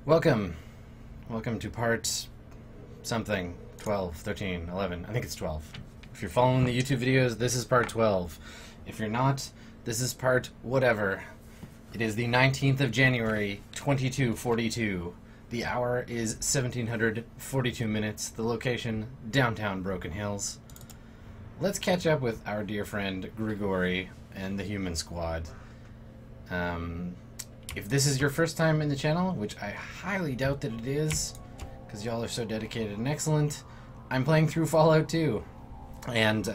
Welcome. Welcome to part something. 12, 13, 11. I think it's 12. If you're following the YouTube videos, this is part 12. If you're not, this is part whatever. It is the 19th of January, 2242. The hour is 1742 minutes. The location, downtown Broken Hills. Let's catch up with our dear friend Grigori and the Human Squad. If this is your first time in the channel, which I highly doubt that it is, because y'all are so dedicated and excellent, I'm playing through Fallout 2 and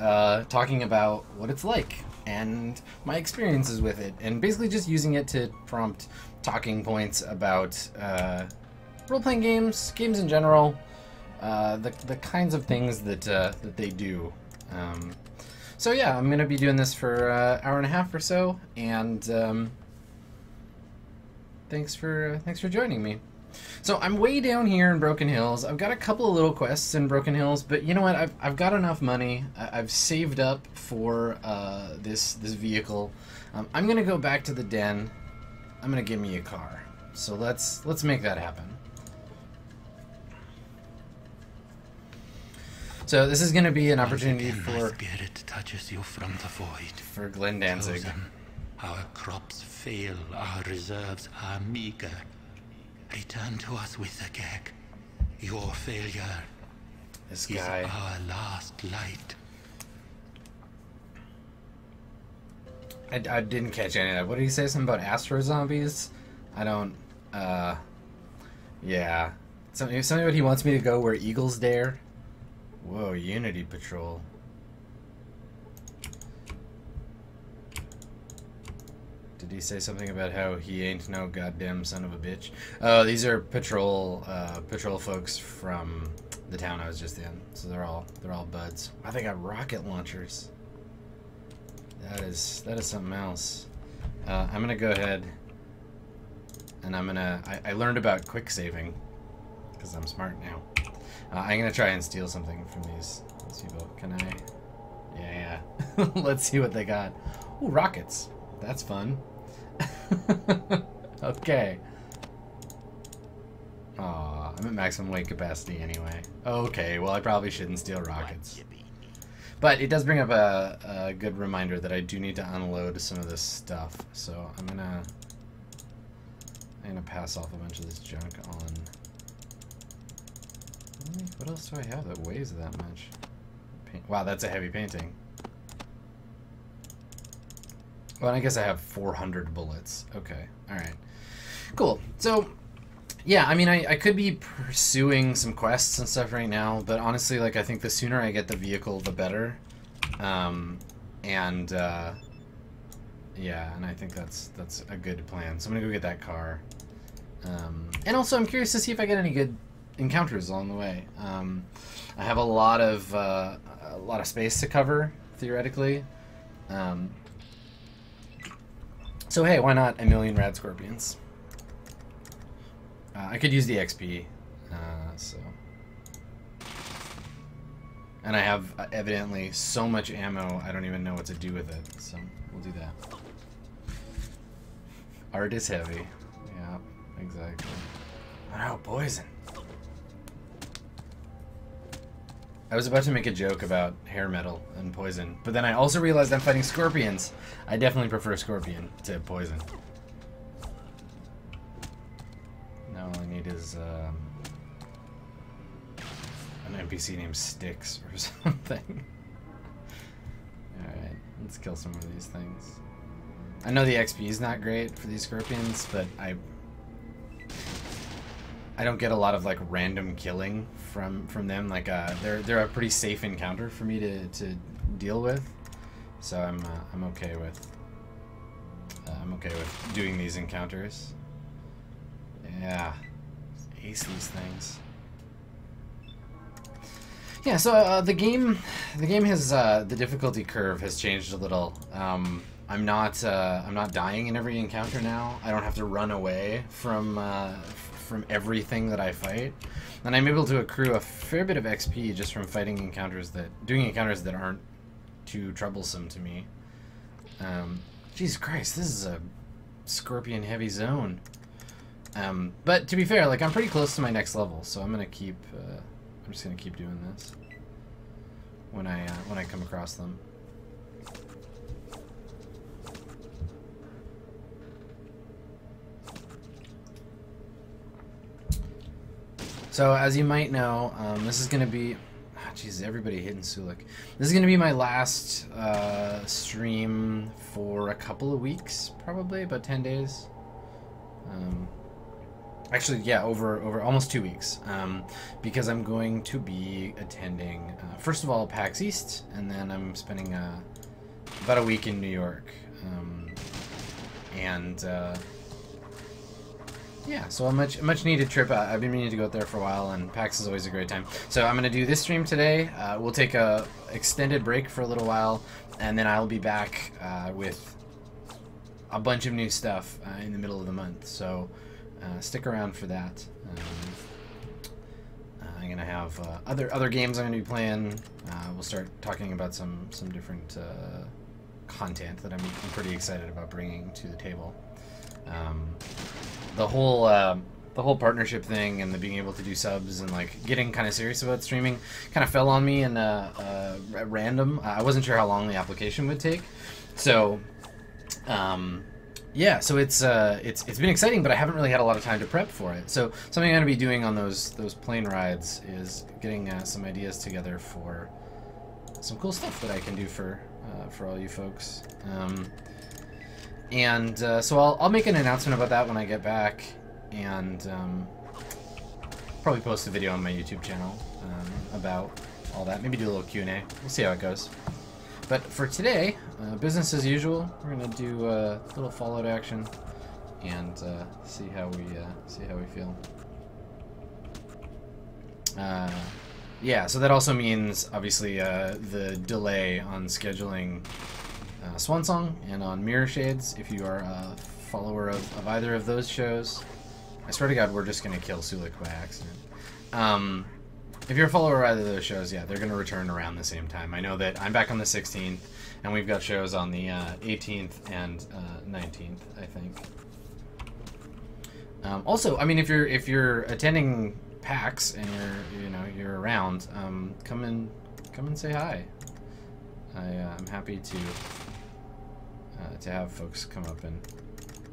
talking about what it's like and my experiences with it, and basically just using it to prompt talking points about role-playing games in general, the kinds of things that they do. So yeah, I'm gonna be doing this for an hour and a half or so, and thanks for joining me. So I'm way down here in Broken Hills. I've got a couple of little quests in Broken Hills, but you know what? I've got enough money. I've saved up for this vehicle. I'm gonna go back to the den. I'm gonna get me a car. So let's make that happen. So this is gonna be an opportunity for spirit touches you from the void. For Glenn Danzig. Chosen. Our crops fail, our reserves are meager. Return to us with the keg. Your failure This is guy. our last light. I didn't catch any of that. What did he say? Something about astro zombies? I don't. Yeah. Something what he wants me to go where eagles dare. Whoa, Unity Patrol. Did he say something about how he ain't no goddamn son of a bitch? Oh, these are patrol folks from the town I was just in. So they're all buds. Wow, they got rocket launchers. That is something else. I'm gonna go ahead and I learned about quick saving because I'm smart now. I'm gonna try and steal something from these people. Can I? Yeah. Let's see what they got. Ooh, rockets. That's fun. Okay. Aw, I'm at maximum weight capacity anyway. Okay, well I probably shouldn't steal rockets. But it does bring up a good reminder that I do need to unload some of this stuff. So I'm gonna pass off a bunch of this junk on. What else do I have that weighs that much? Wow, that's a heavy painting. Well, I guess I have 400 bullets. Okay, alright. Cool. So, yeah, I mean, I could be pursuing some quests and stuff right now, but honestly, like, I think the sooner I get the vehicle, the better. Yeah, and I think that's a good plan. So I'm gonna go get that car. And also, I'm curious to see if I get any good encounters along the way. I have a lot of space to cover, theoretically. So hey, why not a million rad scorpions? I could use the XP, so. And I have evidently so much ammo, I don't even know what to do with it, so we'll do that. Art is heavy. Yeah, exactly. Wow, poison. I was about to make a joke about hair metal and poison, but then I also realized I'm fighting scorpions. I definitely prefer scorpion to poison. Now all I need is an NPC named Styx or something. Alright, let's kill some of these things. I know the XP is not great for these scorpions, but I don't get a lot of like random killing from them. Like they're a pretty safe encounter for me to deal with. So I'm okay with doing these encounters. Yeah, ace these things. Yeah, so the game has the difficulty curve has changed a little. I'm not dying in every encounter now. I don't have to run away from everything that I fight, and I'm able to accrue a fair bit of XP just from doing encounters that aren't too troublesome to me. Jesus Christ, this is a scorpion heavy zone. But to be fair, like I'm pretty close to my next level, so I'm gonna keep. I'm just gonna keep doing this when I come across them. So as you might know, this is gonna be. Jeez, everybody hitting Sulik. This is going to be my last stream for a couple of weeks, probably, about 10 days. Actually, yeah, over almost 2 weeks. Because I'm going to be attending, first of all, PAX East, and then I'm spending about a week in New York. Yeah, so a much needed trip. I've been meaning to go out there for a while, and PAX is always a great time. So I'm going to do this stream today. We'll take a extended break for a little while, and then I'll be back with a bunch of new stuff in the middle of the month. So stick around for that. I'm going to have other games I'm going to be playing. We'll start talking about some different content that I'm pretty excited about bringing to the table. The whole partnership thing and the being able to do subs and like getting kind of serious about streaming kind of fell on me in at random. I wasn't sure how long the application would take, so yeah. So it's been exciting, but I haven't really had a lot of time to prep for it. So something I'm going to be doing on those plane rides is getting some ideas together for some cool stuff that I can do for all you folks. So I'll make an announcement about that when I get back, and probably post a video on my YouTube channel about all that. Maybe do a little Q&A. We'll see how it goes. But for today, business as usual. We're gonna do a little Fallout action and see how we feel. Yeah. So that also means obviously the delay on scheduling Swansong and on Mirror Shades. If you are a follower of either of those shows, I swear to God, we're just gonna kill Sulik by accident. If you're a follower of either of those shows, yeah, they're gonna return around the same time. I know that I'm back on the 16th, and we've got shows on the 18th and 19th, I think. Also, I mean, if you're attending PAX and you're around, come and say hi. I'm happy to have folks come up and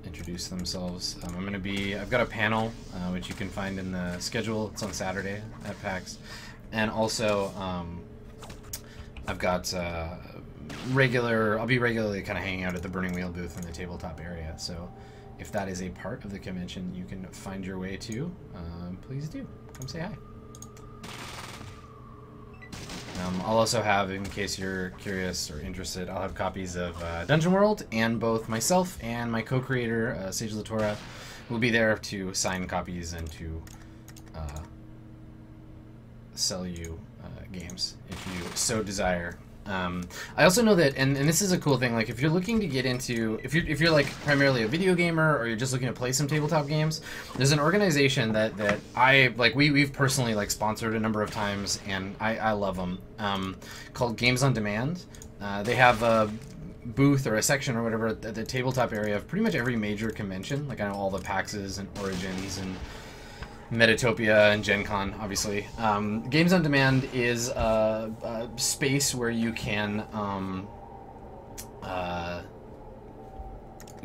introduce themselves. I've got a panel which you can find in the schedule. It's on Saturday at PAX, and also I've got I'll be regularly kind of hanging out at the Burning Wheel booth in the tabletop area. So if that is a part of the convention you can find your way to, please do come say hi. I'll also have, in case you're curious or interested, I'll have copies of Dungeon World, and both myself and my co-creator, Sage Latora, will be there to sign copies and to sell you games if you so desire. I also know that, and this is a cool thing, like if you're looking to get into, if you're like primarily a video gamer or you're just looking to play some tabletop games, there's an organization that we've personally like sponsored a number of times, and I love them, called Games on Demand. They have a booth or a section or whatever at the tabletop area of pretty much every major convention. Like I know all the PAXs and Origins and Metatopia and Gen Con, obviously. Games on Demand is a space where you can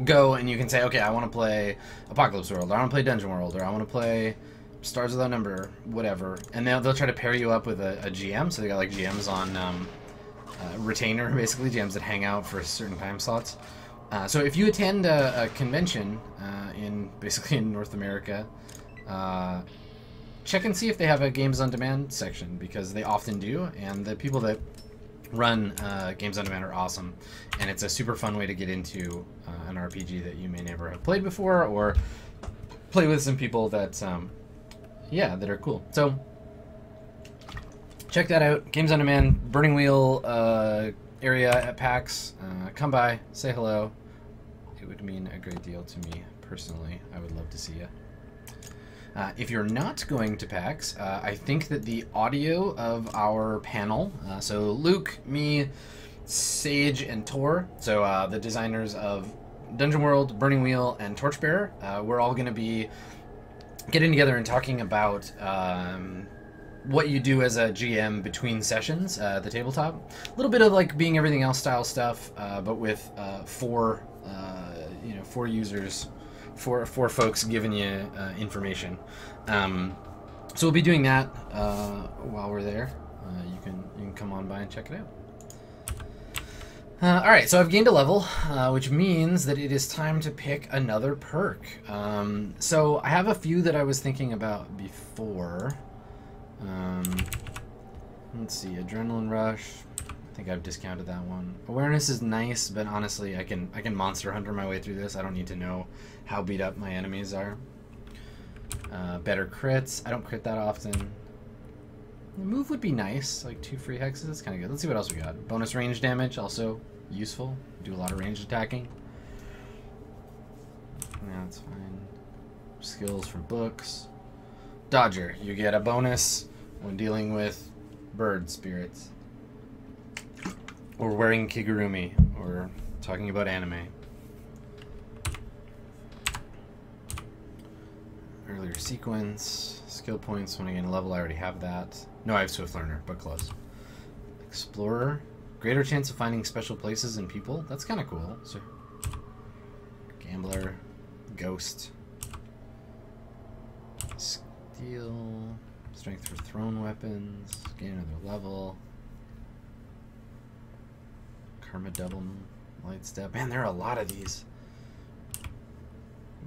go and you can say, okay, I want to play Apocalypse World, or I want to play Dungeon World, or I want to play Stars Without Number, whatever. And they'll try to pair you up with a GM. So they got like GMs on retainer, basically, GMs that hang out for certain time slots. So if you attend a convention basically in North America, check and see if they have a Games on Demand section, because they often do, and the people that run Games on Demand are awesome, and it's a super fun way to get into an RPG that you may never have played before, or play with some people that that are cool. So check that out. Games on Demand, Burning Wheel area at PAX. Come by, say hello. It would mean a great deal to me personally. I would love to see you. If you're not going to PAX, I think that the audio of our panel, so Luke, me, Sage, and Tor, so the designers of Dungeon World, Burning Wheel, and Torchbearer, we're all going to be getting together and talking about what you do as a GM between sessions at the tabletop. A little bit of like being everything else style stuff, but with four users, four folks giving you information. So we'll be doing that while we're there. You can come on by and check it out. Alright, so I've gained a level, which means that it is time to pick another perk. So I have a few that I was thinking about before. Let's see, Adrenaline Rush. I think I've discounted that one. Awareness is nice, but honestly, I can Monster Hunter my way through this. I don't need to know how beat up my enemies are. Better crits. I don't crit that often. The move would be nice, like 2 free hexes. That's kind of good. Let's see what else we got. Bonus range damage, also useful. Do a lot of ranged attacking. Yeah, that's fine. Skills from books. Dodger, you get a bonus when dealing with bird spirits. Or wearing kigurumi, or talking about anime. Earlier sequence. Skill points when I gain a level, I already have that. No, I have Swift Learner, but close. Explorer. Greater chance of finding special places and people. That's kind of cool. So, Gambler. Ghost. Steel. Strength for thrown weapons. Gain another level. Karma double. Light step. Man, there are a lot of these.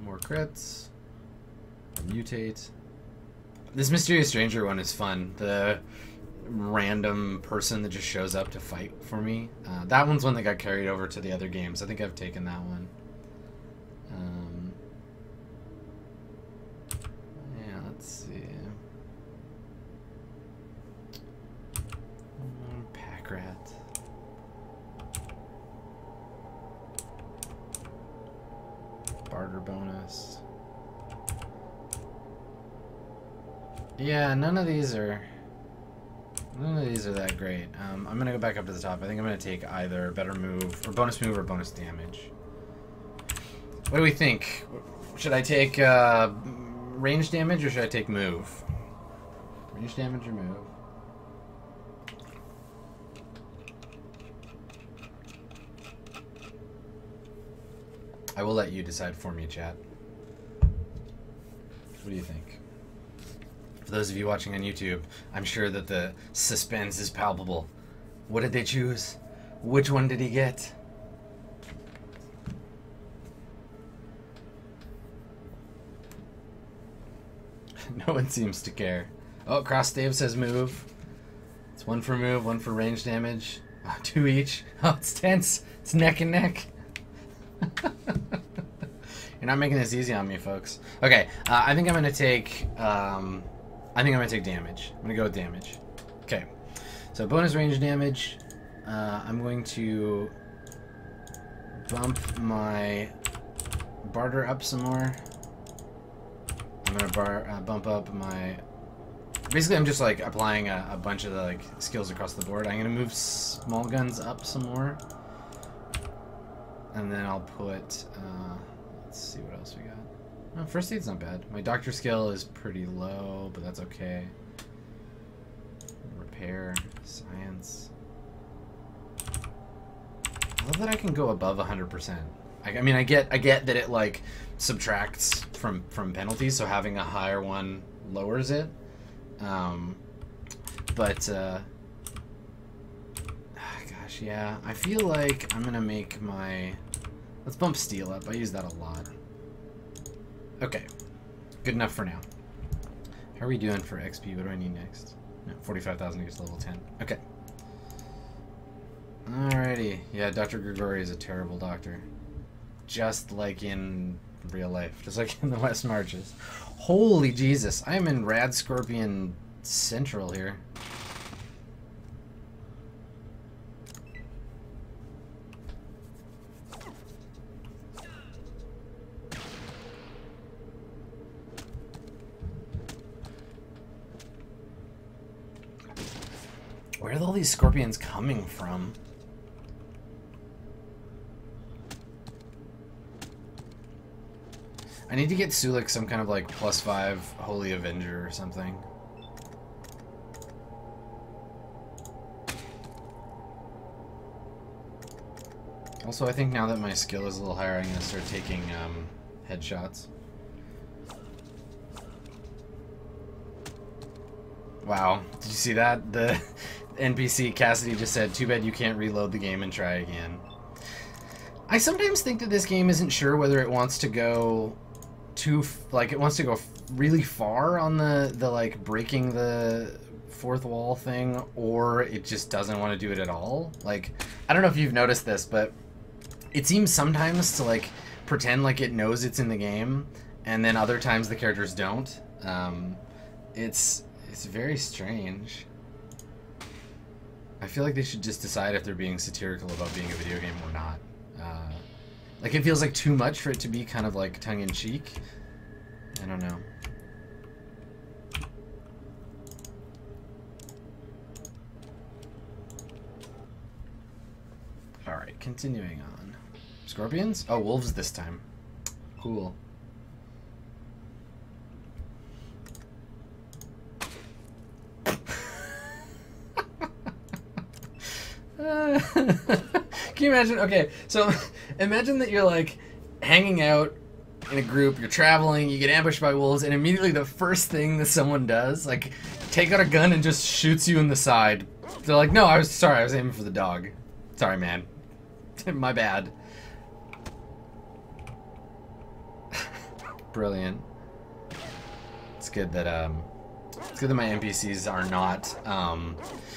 More crits. Mutate. This Mysterious Stranger one is fun. The random person that just shows up to fight for me. That one's one that got carried over to the other games. I think I've taken that one. Yeah, let's see. Pack Rat. Barter bonus. Yeah, none of these are that great. I'm gonna go back up to the top. I think I'm gonna take either better move or bonus damage. What do we think? Should I take range damage or should I take move? Range damage or move? I will let you decide for me, chat. What do you think? For those of you watching on YouTube, I'm sure that the suspense is palpable. What did they choose? Which one did he get? No one seems to care. Oh, Cross Stave says move. It's 1 for move, 1 for range damage. Oh, 2 each. Oh, it's tense. It's neck and neck. You're not making this easy on me, folks. Okay, I think I'm gonna take damage. I'm gonna go with damage. Okay, so bonus range damage. I'm going to bump my barter up some more. I'm gonna bump up my. Basically, I'm just like applying a bunch of the like skills across the board. I'm gonna move small guns up some more, and then I'll put. Let's see what else we got. Oh, first aid's not bad. My doctor skill is pretty low, but that's okay. Repair, science. I love that I can go above 100%. I mean, I get that it like subtracts from penalties, so having a higher one lowers it. Gosh, yeah. I feel like I'm gonna make my. Let's bump steel up. I use that a lot. Okay. Good enough for now. How are we doing for XP? What do I need next? No, 45,000 to get to level 10. Okay. Alrighty. Yeah, Dr. Grigori is a terrible doctor. Just like in real life. Just like in the West Marches. Holy Jesus. I am in Rad Scorpion Central here. Where are all these scorpions coming from? I need to get Sulik some kind of like +5 Holy Avenger or something. Also, I think now that my skill is a little higher, I'm going to start taking headshots. Wow, did you see that? The NPC Cassidy just said, "Too bad you can't reload the game and try again." I sometimes think that this game isn't sure whether it wants to go it wants to go really far on the like breaking the fourth wall thing, or it just doesn't want to do it at all. Like, I don't know if you've noticed this, but it seems sometimes to like pretend like it knows it's in the game, and then other times the characters don't. It's very strange. I feel like they should just decide if they're being satirical about being a video game or not. Like, it feels like too much for it to be kind of like tongue-in-cheek. I don't know. Alright, continuing on. Scorpions? Oh, wolves this time. Cool. Can you imagine? Okay, so imagine that you're like hanging out in a group, you're traveling, you get ambushed by wolves, and immediately the first thing that someone does, like, take out a gun and just shoots you in the side. They're like, "No, I was sorry, I was aiming for the dog. Sorry, man. My bad." Brilliant. It's good that my NPCs are not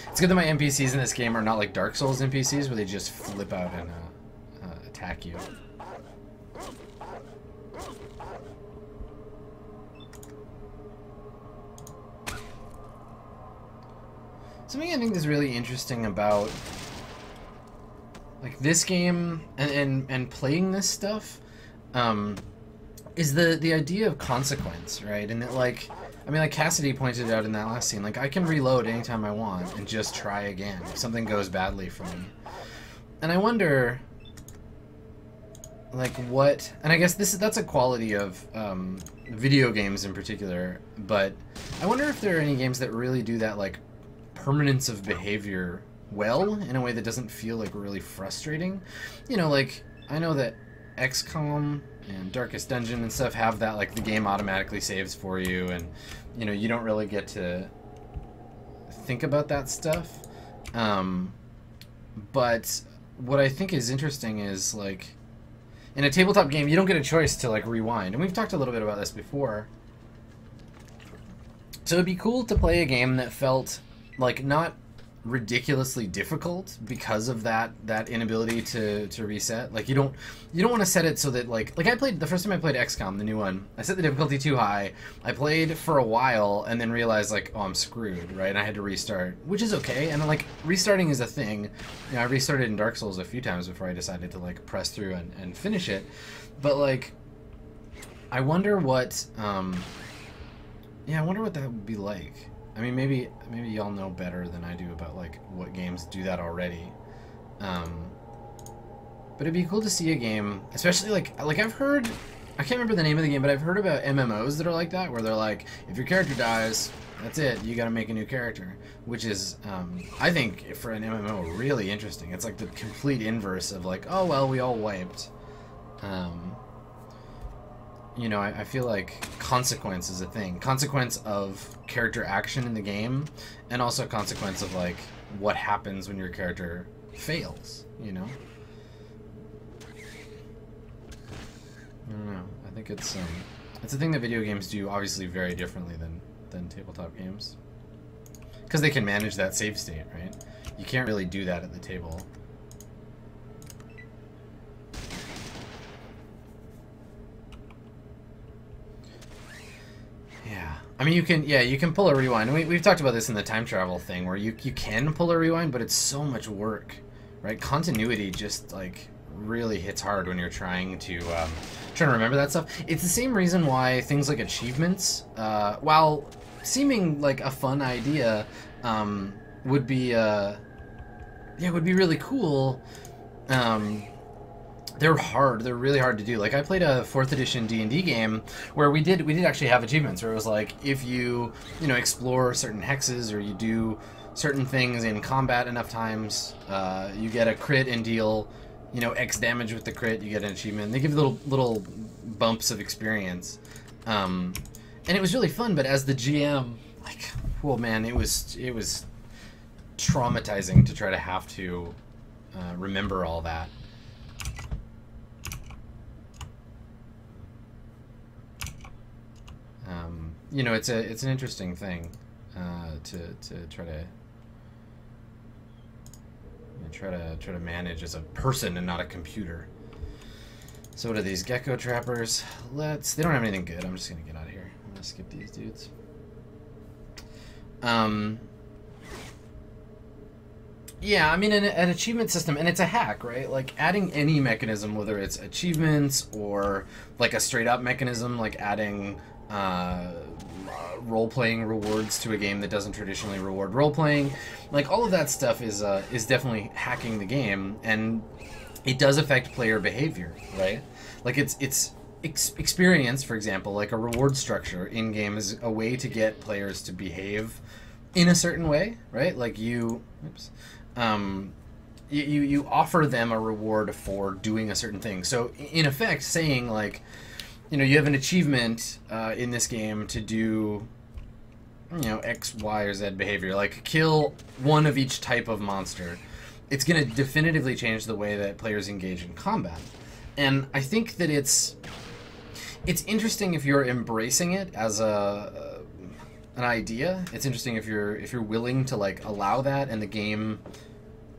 it's good that my NPCs in this game are not like Dark Souls NPCs where they just flip out and attack you. Something I think is really interesting about like this game and playing this stuff is the idea of consequence, right? And that, like, I mean, like Cassidy pointed out in that last scene, like, I can reload anytime I want and just try again if something goes badly for me. And I wonder, like, what... And I guess that's a quality of video games in particular, but I wonder if there are any games that really do that, like, permanence of behavior well, in a way that doesn't feel, like, really frustrating. You know, like, I know that XCOM and Darkest Dungeon and stuff have that, like, the game automatically saves for you, and, you know, you don't really get to think about that stuff. But what I think is interesting is, like, in a tabletop game, you don't get a choice to, like, rewind. And we've talked a little bit about this before. So it'd be cool to play a game that felt, like, not ridiculously difficult because of that inability to reset. Like, you don't want to set it so that like I played the first time I played XCOM, the new one, I set the difficulty too high. I played for a while and then realized, like, oh, I'm screwed, right? And I had to restart, which is okay. And like, restarting is a thing. You know, I restarted in Dark Souls a few times before I decided to, like, press through and finish it. But like, I wonder what I wonder what that would be like. I mean, maybe y'all know better than I do about, like, what games do that already. But it'd be cool to see a game, especially, like I've heard, I can't remember the name of the game, but I've heard about MMOs that are like that, where they're like, if your character dies, that's it, you gotta make a new character. Which is, I think, for an MMO, really interesting. It's like the complete inverse of, like, oh, well, we all wiped. You know, I feel like consequence is a thing. Consequence of character action in the game, and also consequence of, like, what happens when your character fails, you know? I don't know. I think it's a thing that video games do, obviously, very differently than tabletop games. Because they can manage that save state, right? You can't really do that at the table. Yeah, I mean, you can pull a rewind. We've talked about this in the time travel thing, where you can pull a rewind, but it's so much work, right? Continuity just, like, really hits hard when you're trying to remember that stuff. It's the same reason why things like achievements, while seeming like a fun idea, would be really cool. they're hard. They're really hard to do. Like I played a 4th edition D&D game where we did actually have achievements where it was like if you explore certain hexes or you do certain things in combat enough times, you get a crit and deal X damage with the crit. You get an achievement. They give you little bumps of experience, and it was really fun. But as the GM, like, oh man, it was traumatizing to try to have to remember all that. It's an interesting thing to try to manage as a person and not a computer. So what are these gecko trappers? They don't have anything good. I'm just gonna get out of here. I'm gonna skip these dudes. Yeah, I mean an achievement system, and it's a hack, right? Like adding any mechanism, whether it's achievements or like a straight up mechanism, like adding role-playing rewards to a game that doesn't traditionally reward role-playing, like all of that stuff is definitely hacking the game, and it does affect player behavior, right? Like it's experience, for example, like a reward structure in game is a way to get players to behave in a certain way, right? Like you offer them a reward for doing a certain thing. So in effect, saying like, you have an achievement in this game to do, X, Y, or Z behavior, like kill one of each type of monster. It's going to definitively change the way that players engage in combat. And I think that it's interesting if you're embracing it as an idea. It's interesting if you're willing to like allow that, and the game,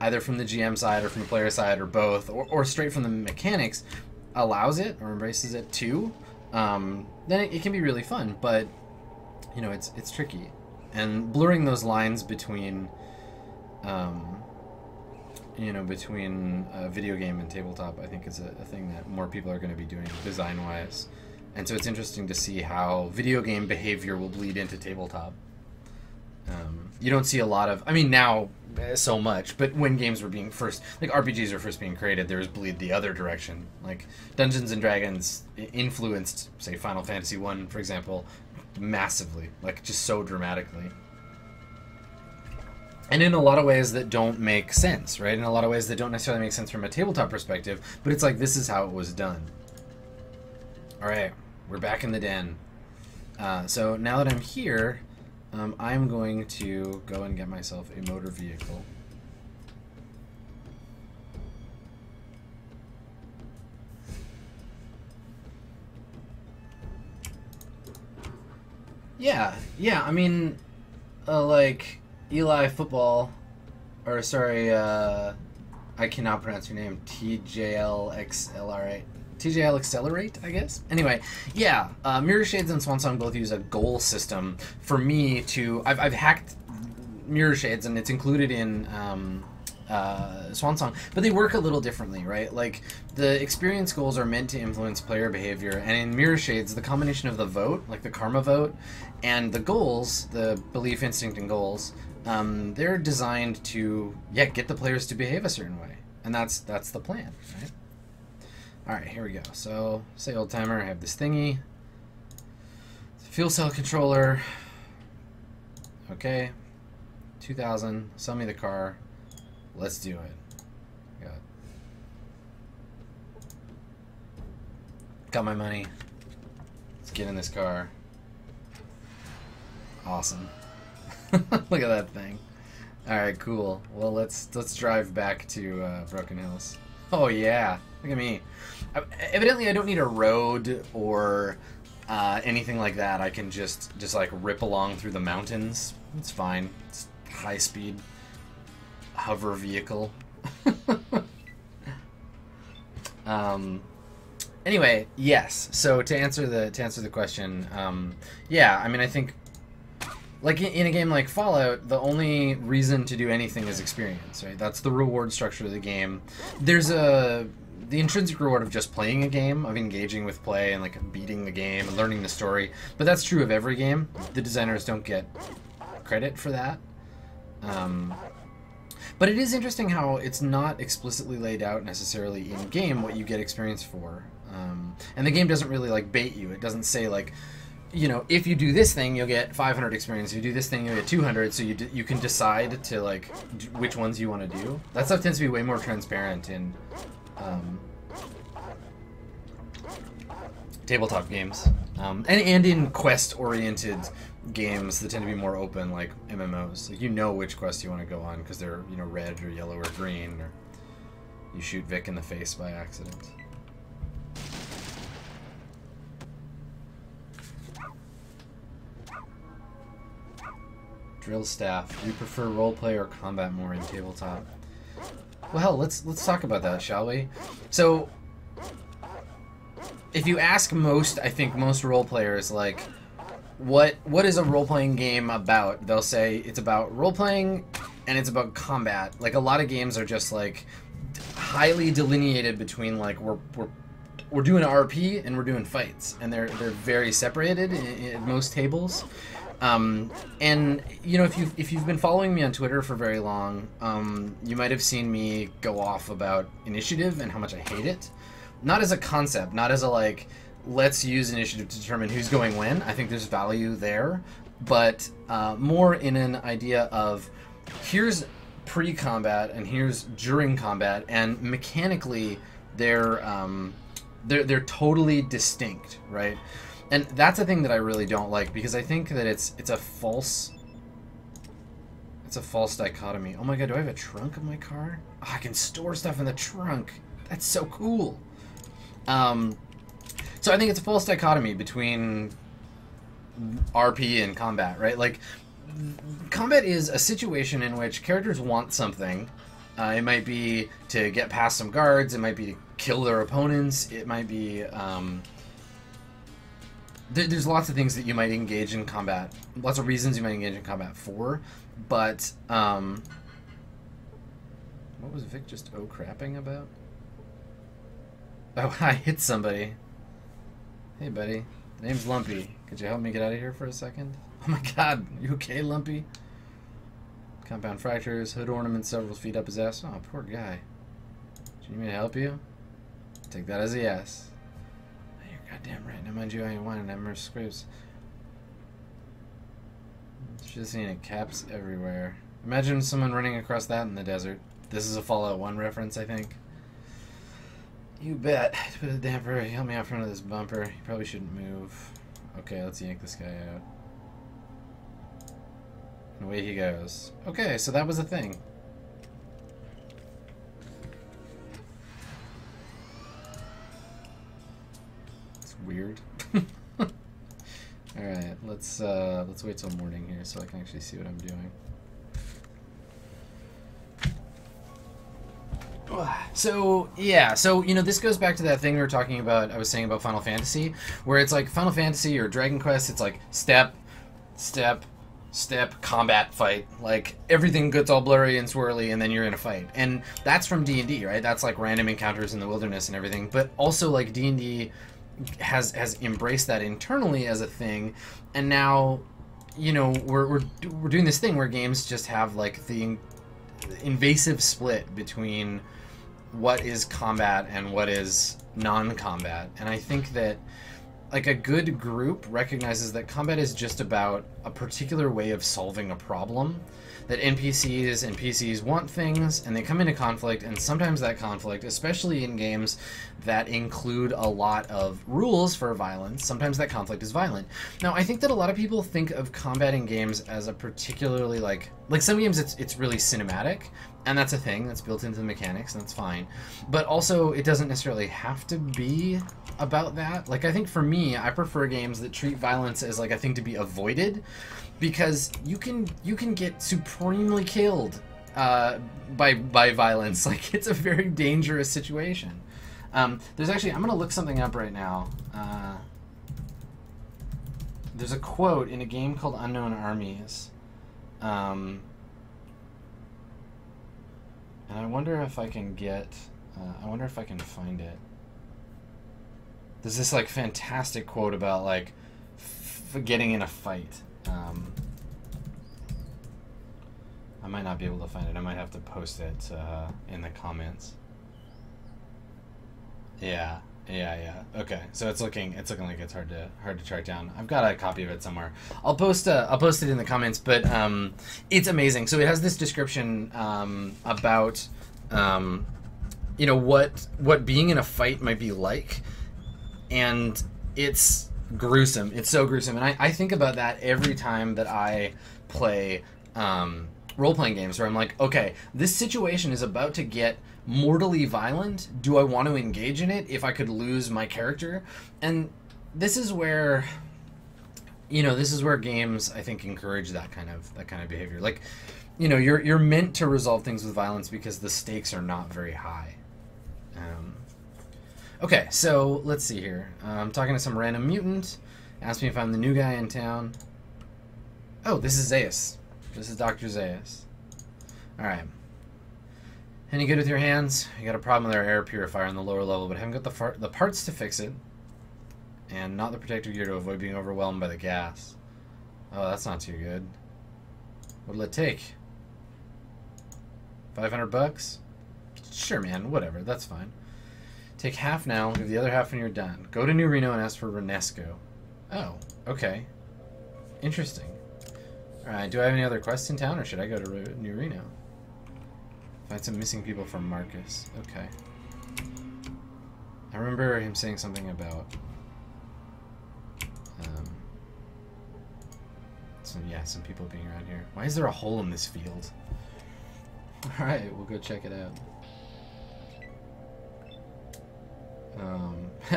either from the GM side or from the player side or both, or straight from the mechanics, allows it or embraces it too. Then it can be really fun, but it's tricky, and blurring those lines between video game and tabletop, I think is a thing that more people are going to be doing design wise, and so it's interesting to see how video game behavior will bleed into tabletop. You don't see a lot of, I mean now so much, but when games were being first, like RPGs were first being created, there was bleed the other direction. Like Dungeons and Dragons influenced, say, Final Fantasy 1, for example, massively, like just so dramatically. And in a lot of ways that don't make sense, right? In a lot of ways that don't necessarily make sense from a tabletop perspective, but it's like this is how it was done. All right, we're back in the den. So now that I'm here, I'm going to go and get myself a motor vehicle. Yeah, I mean, like Eli Football, or sorry, I cannot pronounce your name, TJL Accelerate, I guess. Anyway, yeah, Mirror Shades and Swan Song both use a goal system for me to... I've hacked Mirror Shades, and it's included in Swan Song, but they work a little differently, right? Like, the experience goals are meant to influence player behavior, and in Mirror Shades, the combination of the vote, like the karma vote, and the goals, the belief, instinct, and goals, they're designed to, get the players to behave a certain way. And that's the plan, right? Alright, here we go. So, say old timer, I have this thingy. Fuel cell controller. Okay. 2,000. Sell me the car. Let's do it. Got my money. Let's get in this car. Awesome. Look at that thing. Alright, cool. Well, let's drive back to Broken Hills. Oh yeah, look at me. Evidently I don't need a road or anything like that. I can just like rip along through the mountains. It's fine. It's high speed hover vehicle. Anyway, yes. So to answer the question, yeah, I mean I think like in a game like Fallout, the only reason to do anything is experience, right? That's the reward structure of the game. There's the intrinsic reward of just playing a game, of engaging with play and like beating the game and learning the story. But that's true of every game. The designers don't get credit for that. But it is interesting how it's not explicitly laid out necessarily in game what you get experience for, and the game doesn't really like bait you. It doesn't say like, you know, if you do this thing, you'll get 500 experience. If you do this thing, you'll get 200. So you can decide to like which ones you want to do. That stuff tends to be way more transparent in tabletop games, and in quest-oriented games that tend to be more open, like MMOs. Like, you know which quest you want to go on because they're, you know, red or yellow or green, or you shoot Vic in the face by accident. Drill staff. Do you prefer roleplay or combat more in tabletop? Well, hell, let's talk about that, shall we? So, if you ask most, I think most role players, like, what is a role-playing game about? They'll say it's about role-playing and it's about combat. Like, a lot of games are just like highly delineated between like we're doing RP and we're doing fights, and they're very separated in most tables. And you know, if you've been following me on Twitter for very long, you might have seen me go off about initiative and how much I hate it. Not as a concept, not as a like, let's use initiative to determine who's going when. I think there's value there, but more in an idea of here's pre-combat and here's during combat, and mechanically they're totally distinct, right? And that's a thing that I really don't like, because I think that it's a false dichotomy. Oh my god, do I have a trunk in my car? Oh, I can store stuff in the trunk. That's so cool. So I think it's a false dichotomy between RP and combat, right? Like, combat is a situation in which characters want something. It might be to get past some guards, it might be to kill their opponents, it might be... there's lots of things that you might engage in combat, lots of reasons you might engage in combat for, but... what was Vic just oh-crapping about? Oh, I hit somebody. Hey, buddy. The name's Lumpy. Could you help me get out of here for a second? Oh my god, you okay, Lumpy? Compound fractures, hood ornament several feet up his ass. Oh, poor guy. Do you need me to help you? Take that as a yes. Oh, you're goddamn right. Now, mind you, I ain't whining. I remember scrapes. Should've seen it. Caps everywhere. Imagine someone running across that in the desert. This is a Fallout 1 reference, I think. You bet. Put a damper. Help me out front of this bumper. You probably shouldn't move. Okay, let's yank this guy out. And away he goes. Okay, so that was a thing. It's weird. Alright, let's wait till morning here so I can actually see what I'm doing. So, yeah, so, you know, this goes back to that thing we were talking about, I was saying about Final Fantasy, where it's like Final Fantasy or Dragon Quest, it's like step, step, step, combat, fight. Like, everything gets all blurry and swirly, and then you're in a fight. And that's from D&D, right? That's like random encounters in the wilderness and everything. But also, like, D&D has embraced that internally as a thing, and now, you know, we're doing this thing where games just have, like, the invasive split between what is combat and what is non-combat. And I think that, like, a good group recognizes that combat is just about a particular way of solving a problem, that NPCs and PCs want things and they come into conflict, and sometimes that conflict, especially in games that include a lot of rules for violence, sometimes that conflict is violent. Now, I think that a lot of people think of combat in games as a particularly, like some games it's really cinematic, and that's a thing that's built into the mechanics, and that's fine. But also, it doesn't necessarily have to be about that. Like, I think for me, I prefer games that treat violence as like a thing to be avoided, because you can get supremely killed by violence. Like, it's a very dangerous situation. There's actually, I'm gonna look something up right now. There's a quote in a game called Unknown Armies. And I wonder if I can get, I wonder if I can find it. There's this, like, fantastic quote about, like, getting in a fight. I might not be able to find it. I might have to post it in the comments. Yeah. Okay, so it's looking like it's hard to track down. I've got a copy of it somewhere. I'll post it in the comments. But it's amazing. So it has this description about what being in a fight might be like, and it's gruesome. It's so gruesome, and I think about that every time that I play role-playing games where I'm like, okay, this situation is about to get mortally violent. Do I want to engage in it if I could lose my character? And this is where games, I think, encourage that kind of behavior. Like, you're meant to resolve things with violence because the stakes are not very high. Okay, so let's see here. I'm talking to some random mutant. Asked me if I'm the new guy in town. Oh, this is Zaius. This is Dr. Zaius. Alright. Any good with your hands? You got a problem with our air purifier on the lower level, but haven't got the parts to fix it. And not the protective gear to avoid being overwhelmed by the gas. Oh, that's not too good. What'll it take? 500 bucks? Sure, man. Whatever. That's fine. Take half now. Give the other half when you're done. Go to New Reno and ask for Renesco. Oh, okay. Interesting. Alright, do I have any other quests in town, or should I go to New Reno? Find some missing people from Marcus. Okay. I remember him saying something about... some people being around here. Why is there a hole in this field? Alright, we'll go check it out.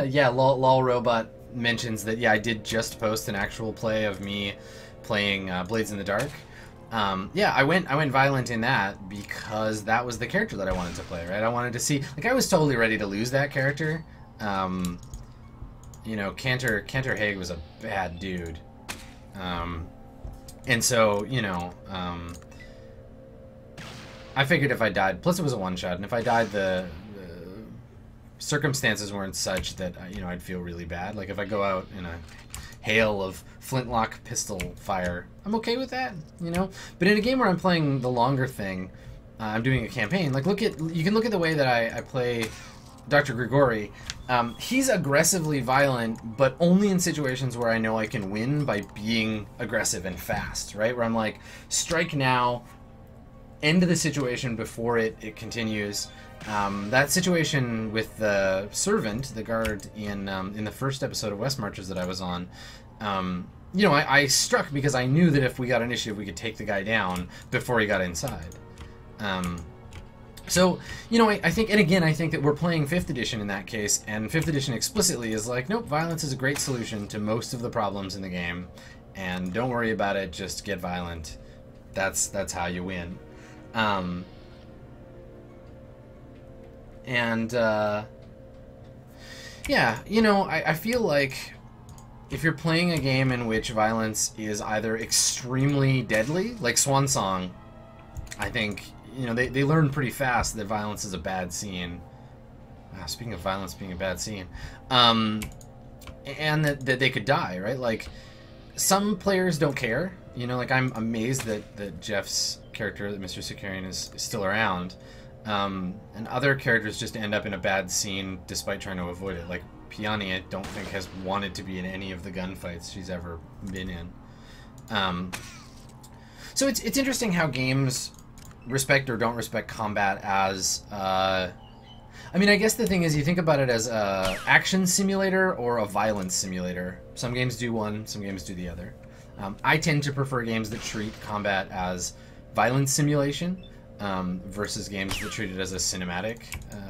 Yeah, lol Robot mentions that, yeah, I did just post an actual play of me playing Blades in the Dark. Yeah, I went violent in that because that was the character that I wanted to play, right? I wanted to see... Like, I was totally ready to lose that character. Cantor Haig was a bad dude. And so, I figured if I died... Plus, it was a one-shot, and if I died, the circumstances weren't such that, I'd feel really bad. Like, if I go out in a hail of flintlock pistol fire, I'm okay with that, But in a game where I'm playing the longer thing, I'm doing a campaign. Like, you can look at the way that I play Dr. Grigori. He's aggressively violent, but only in situations where I know I can win by being aggressive and fast, right? Where I'm like, strike now, end the situation before it continues. That situation with the servant, the guard in the first episode of West Marches that I was on, I struck because I knew that if we got initiative, we could take the guy down before he got inside. So, I think, and again, I think that we're playing 5th edition in that case, and 5th edition explicitly is like, nope, violence is a great solution to most of the problems in the game, and don't worry about it, just get violent. That's how you win. Yeah, I feel like if you're playing a game in which violence is either extremely deadly, like Swan Song, I think, they learn pretty fast that violence is a bad scene. Wow, speaking of violence being a bad scene. And that they could die, right? Like, some players don't care. Like, I'm amazed that Jeff's character, that Mr. Sicarian, is still around. And other characters just end up in a bad scene despite trying to avoid it. Like, Piani, I don't think has wanted to be in any of the gunfights she's ever been in. So it's interesting how games respect or don't respect combat as... I guess the thing is you think about it as a action simulator or a violence simulator. Some games do one, some games do the other. I tend to prefer games that treat combat as violence simulation. Versus games that treat it as a cinematic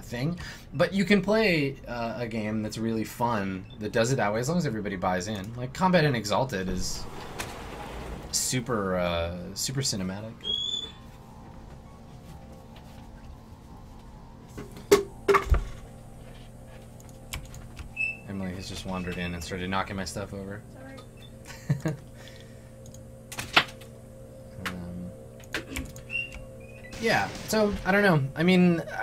thing. But you can play a game that's really fun that does it that way as long as everybody buys in. Like, Combat in Exalted is super cinematic. Emily has just wandered in and started knocking my stuff over. Sorry. Yeah, so, I don't know. I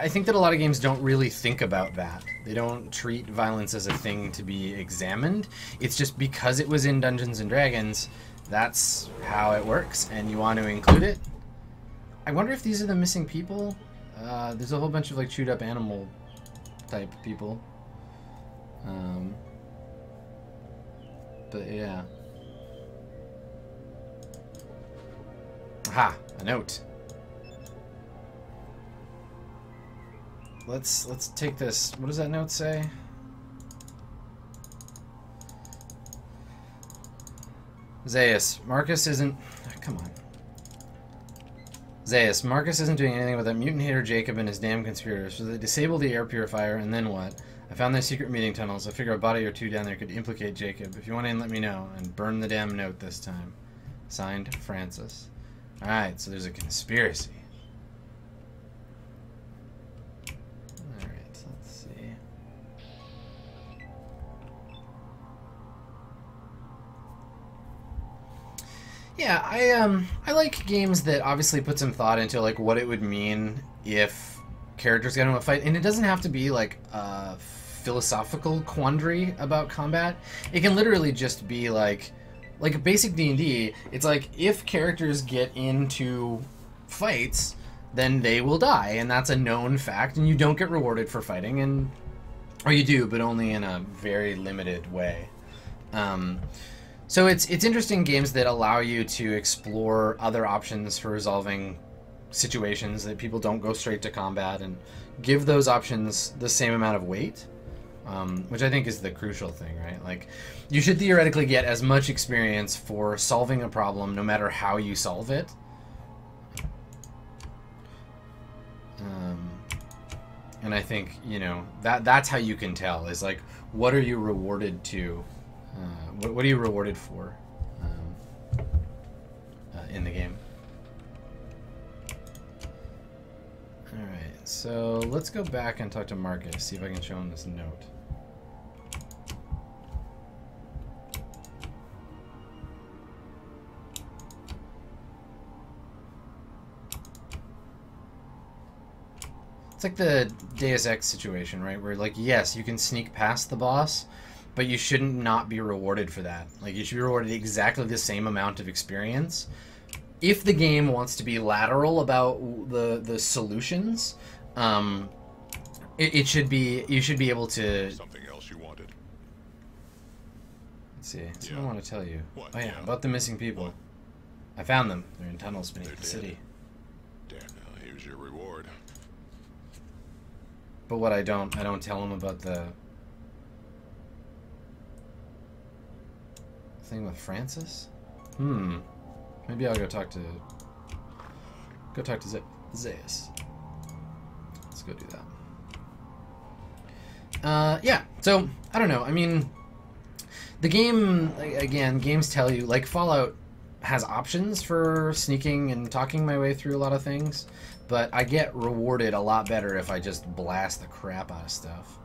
think that a lot of games don't really think about that. They don't treat violence as a thing to be examined. It's just because it was in Dungeons & Dragons, that's how it works, and you want to include it. I wonder if these are the missing people. There's a whole bunch of like chewed up animal type people. But yeah. Aha, a note. Let's take this. What does that note say? Zaius, Marcus isn't... Come on. Zaius, Marcus isn't doing anything with that mutant hater Jacob and his damn conspirators. So they disabled the air purifier, and then what? I found their secret meeting tunnels. I figure a body or two down there could implicate Jacob. If you want in, let me know. And burn the damn note this time. Signed, Francis. Alright, so there's a conspiracy. Alright, let's see. Yeah, I like games that obviously put some thought into like what it would mean if characters got into a fight, and it doesn't have to be like a philosophical quandary about combat. It can literally just be like a basic D&D. It's like if characters get into fights, then they will die, and that's a known fact, and you don't get rewarded for fighting, or you do, but only in a very limited way. So it's interesting games that allow you to explore other options for resolving situations, that people don't go straight to combat, and give those options the same amount of weight, which I think is the crucial thing, right? Like, you should theoretically get as much experience for solving a problem no matter how you solve it. And I think, you know, that's how you can tell, is like, what are you rewarded to... what are you rewarded for in the game? Alright, so let's go back and talk to Marcus, see if I can show him this note. It's like the Deus Ex situation, right? Where, like, yes, you can sneak past the boss, but you shouldn't not be rewarded for that. Like, you should be rewarded exactly the same amount of experience. If the game wants to be lateral about the solutions, it should be, you should be able to... Something else you wanted? Let's see. Something I want to tell you. What? Oh yeah, about the missing people. What? I found them. They're in tunnels beneath They're the dead. city. Damn, now here's your reward. But what I don't tell them about the thing with Francis? Maybe I'll go talk to Zaius. Let's go do that. Yeah, so I don't know. I mean, the game, again, games tell you, like, Fallout has options for sneaking and talking my way through a lot of things, but I get rewarded a lot better if I just blast the crap out of stuff,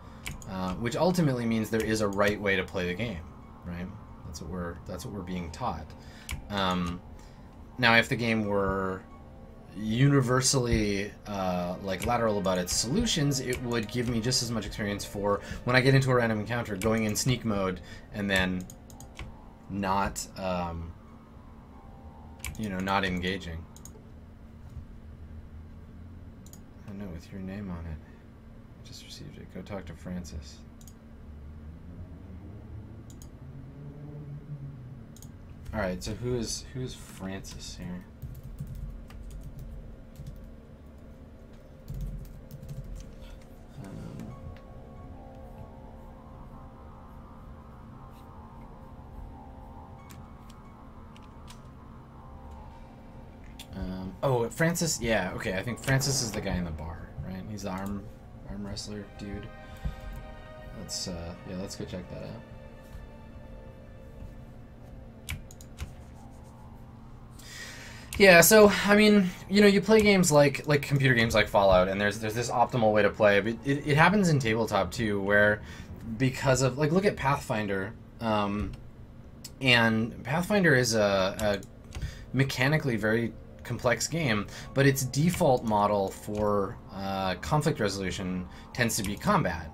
which ultimately means there is a right way to play the game, right? That's what we're being taught. Now, if the game were universally like lateral about its solutions, it would give me just as much experience for when I get into a random encounter, going in sneak mode and then not, you know, not engaging. I know, with your name on it. I just received it. Go talk to Francis. Alright, so who's Francis here? Oh, Francis, yeah, okay, I think Francis is the guy in the bar, right? He's the arm wrestler dude. Let's, yeah, let's go check that out. Yeah, so, I mean, you know, you play games like computer games like Fallout, and there's this optimal way to play, but it happens in tabletop too, where because of, like, look at Pathfinder, and Pathfinder is a mechanically very complex game, but its default model for conflict resolution tends to be combat.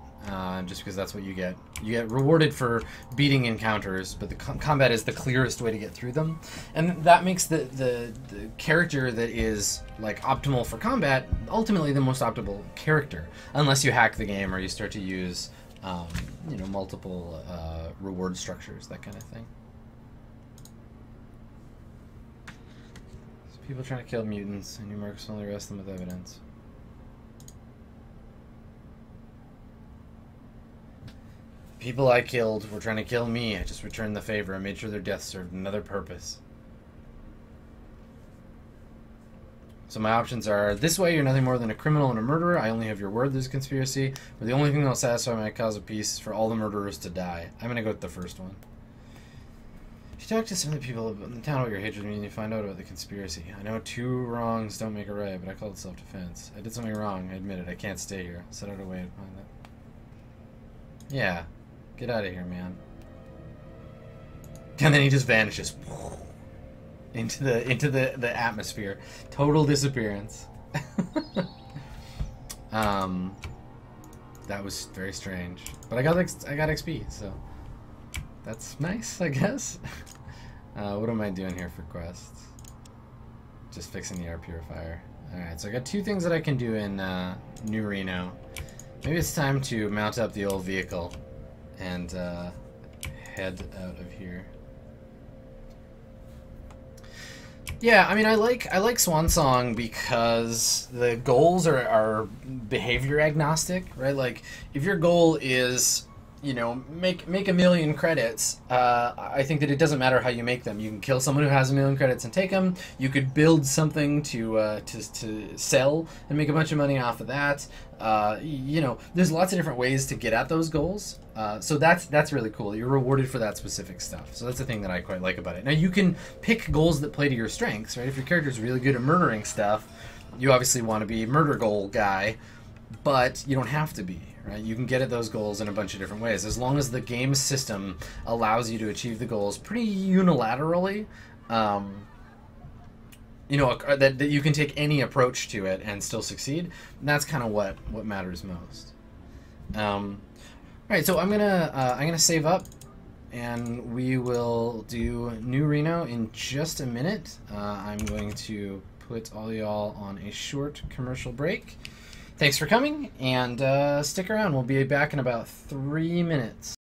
just because that's what you get. You get rewarded for beating encounters, but the combat is the clearest way to get through them, and that makes the character that is like optimal for combat ultimately the most optimal character, unless you hack the game or you start to use you know, multiple reward structures, that kind of thing. So people trying to kill mutants, and you mercs only arrest them with evidence. People I killed were trying to kill me. I just returned the favor and made sure their death served another purpose. So my options are, this way you're nothing more than a criminal and a murderer. I only have your word there's a conspiracy. Or the only thing that'll satisfy my cause of peace is for all the murderers to die. I'm going to go with the first one. If you talk to some of the people in the town about your hatred of me and you find out about the conspiracy. I know 2 wrongs don't make a right, but I call it self-defense. I did something wrong. I admit it. I can't stay here. Set out a way to find that. Yeah. Get out of here, man. And then he just vanishes into the atmosphere. Total disappearance. That was very strange. But I got XP, so that's nice, I guess. What am I doing here for quests? Just fixing the air purifier. Alright, so I got 2 things that I can do in New Reno. Maybe it's time to mount up the old vehicle and head out of here. Yeah, I mean, I like Swan Song because the goals are behavior agnostic, right? Like, if your goal is, you know, make 1 million credits, I think that it doesn't matter how you make them. You can kill someone who has 1 million credits and take them. You could build something to sell and make a bunch of money off of that. You know, there's lots of different ways to get at those goals. So that's really cool. You're rewarded for that specific stuff. So that's the thing that I quite like about it. Now, you can pick goals that play to your strengths, right? If your character's really good at murdering stuff, you obviously want to be a murder goal guy, but you don't have to be. Right? You can get at those goals in a bunch of different ways. As long as the game system allows you to achieve the goals pretty unilaterally, you know, that you can take any approach to it and still succeed. And that's kind of what matters most. All right, so I'm gonna save up, and we will do New Reno in just a minute. I'm going to put all y'all on a short commercial break. Thanks for coming, and stick around. We'll be back in about 3 minutes.